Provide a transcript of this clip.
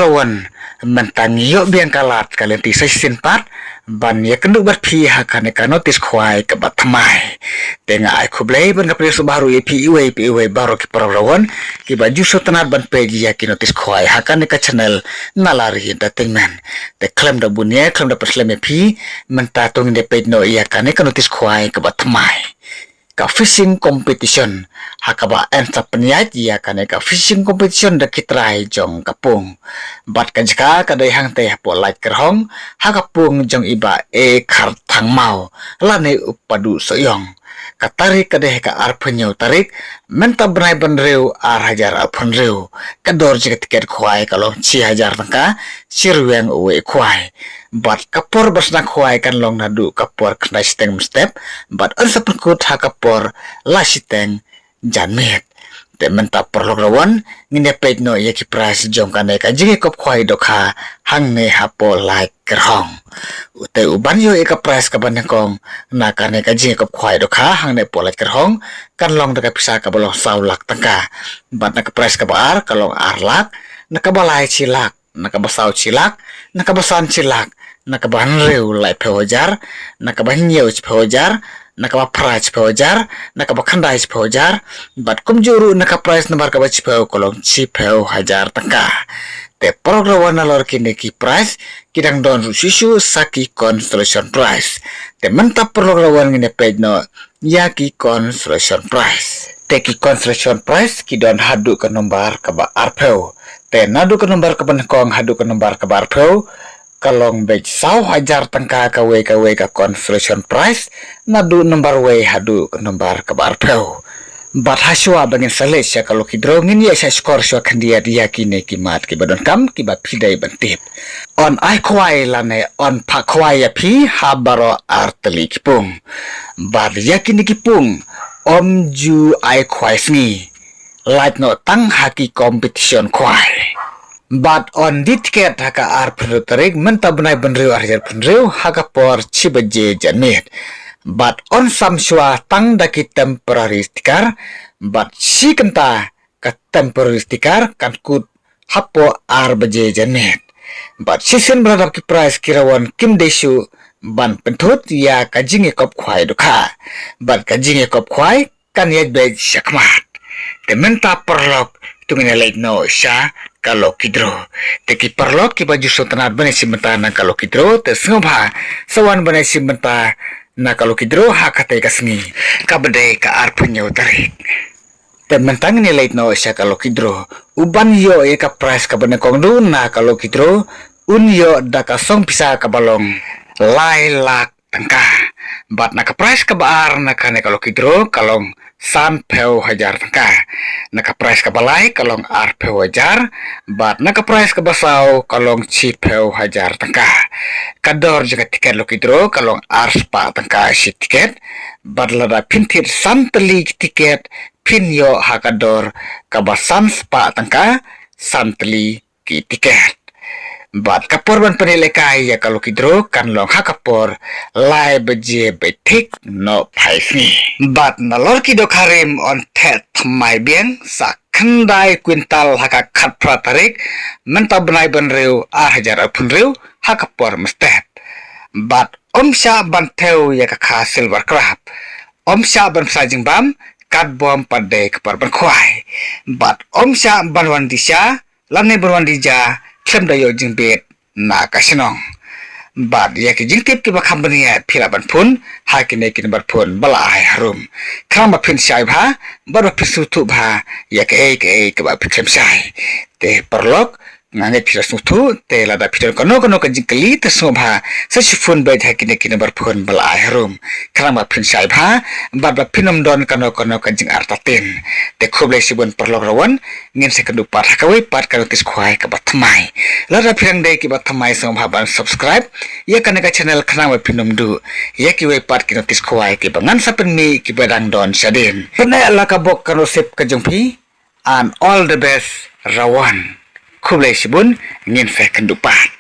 rawan mentang yo biang kalat kalian tisai sinpat ban ya kenduk berpi hakan ka notis khwai ka batmai tenga ai khublei ban ka preso baru iwe baru ki rawan ki baju sotanat ban pegi ya ki notis khwai hakan ka channel nalari entertainment te klem da bunia klem da persleme pi menta tong de page no ya kan ka notis khwai ka batmai ka fishing competition hakaba ensa peniat ya kan ka fishing competition da kitrai jong kapung bat kan jaka kadai hang teh po like kerhong hakapung jong iba khar thang mau lane upadu soyong katarik kadeh ka ar penyo tarik menta benai benreu ar hajar apun reu kador jika tiket khwai kalong 6,000 tangka sirweng uwe khwai bat kapor basna khwai kan long nadu kapor khnai steng step bat ansa perkut ha kapor la siteng janmet te menta perlok rawan ngine page no ye ki price jong kanai ka jinge kop khwai dokha hang ne hapo like kerhong ute uban yo eka price ka ban kong na kanai ka jinge kop khwai dokha hang ne po like kerhong kan long deka pisa ka bolong saulak tangka bat na ka price ka bar kalong arlak na ka balai cilak na ka basau cilak na ka basan cilak nakabahan reu lai phojar nakabahan nyeu phojar nakaba price phojar nakaba khandai phojar bat kumjuru naka price number ka bach pho kolong 6,000 tangka te program lor kini ki price kidang don susu saki constellation price te mantap program ngine page no yaki constellation price te ki constellation price kidon hadu ke nomor ka ba arpho te nadu ke nomor ka ban kong hadu ke nomor ka ba arpho kalong bej 1,000 tangka kawe ka constellation price nadu nomor we hadu nomor kabar pau bat haswa bangin sales ya kalau kidro ngin ya sa skor swa khandia dia kine kimat ki badon kam ki ba phidai bantip on ai khwai lane on pha khwai ya phi habaro artli kipung bat ya kine kipung om ju ai khwai sngi like no tang haki competition khwai but on the ticket haka ar tarik menta benai benriu arjar benriu haka por cibeje janit but on samsua tang daki temporary sticker but si kenta ka temporary sticker kan kut hapo ar beje janit but season beradap ki price kirawan kim desu ban pentut ya kajinge kop khwai dukha but kajinge kop khwai kan yet be syakmat te menta perlok tungine late no sha kalau kidro te ki perlok ki baju sotanat bane simenta na kalau kidro te sngobha sawan bane simenta na kalau kidro hakate kasngi kabade ka arpunyo tarik te mentang ni late no sha kalau kidro uban yo e ka price ka bane kongdu na kalau kidro un yo da ka song pisa ka balong lai lak tangka bat na ka price ka baar na kane kalau kidro kalong 3,000 tangka naka price ka balai kalong 8,000 bat naka price ka basau kalong 6,000 tangka kador juga tiket lo kidro kalong arspa tangka si tiket bat lada pintir santeli tiket pinyo hakador kabasan spa tangka santeli ki tiket bat kapor ban penelekai ya kalau kidro kan long hakapor lai beje betik no paisni bat nalor kido karim on tet mai bien sa khandai kwintal haka khat pratarik menta benai benreu hajar pun reu hakapor mestet bat omsha ban theu ya ka silver crab omsha ban sajing bam kat bom pade kapar ban khwai bat omsha ban wandisha lane ban wandija klem dayo jingbet na kasinong bad ya ki jingtip ki ba company phila ban phun ha ki ne ki bar phun bala ai harum kham ba phin sai bha bar ba phisu thu bha ya ke ba phim sai te perlok ngane phira suthu te la da phir kono ka jingkli te sobha sa phun ba ha ki ne ki bar phun bala ai harum kham ba phin sai bha bar ba phinom don kono ka jing artatin te khoble sibon perlok rawan ngin se kedu pat hakawi pat ka notis khwai ka batmai lara phirang dei ki batmai som haban subscribe ya kana ka channel khana wa phinom du ya ki we pat ki notis khwai ki bangan sapen mi ki badang don sadin pene ala ka bok kano sip ka jongpi and all the best rawan khoble sibon ngin fe kendu pat